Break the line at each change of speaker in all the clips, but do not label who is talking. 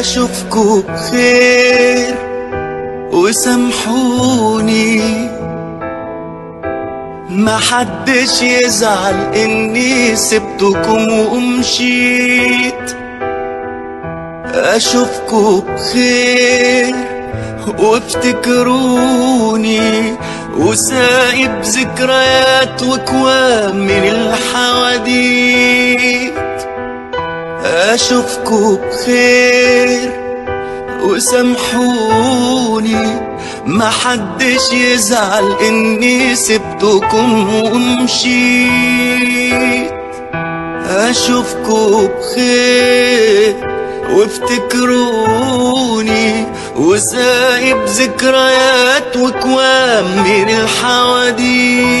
اشوفكوا بخير وسامحوني، محدش يزعل اني سبتكم ومشيت. اشوفكوا بخير وافتكروني، وسايب ذكريات وكوام من الحواديت. اشوفكوا بخير وسامحوني، محدش يزعل اني سبتكم ومشيت. اشوفكوا بخير وافتكروني، وسايب ذكريات وكوام من الحواديت.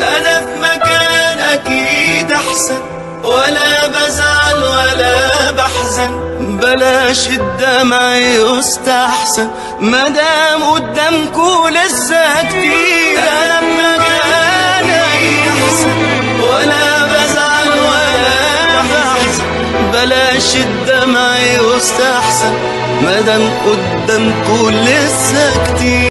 انا في مكان اكيد احسن، ولا بزعل ولا بحزن، بلاش الدمع يستحسن مادام قدامكوا لسه كتير. انا في مكان اكيد احسن، ولا بزعل ولا بحزن، بلاش الدمع يستحسن مادام قدامكوا لسه كتير.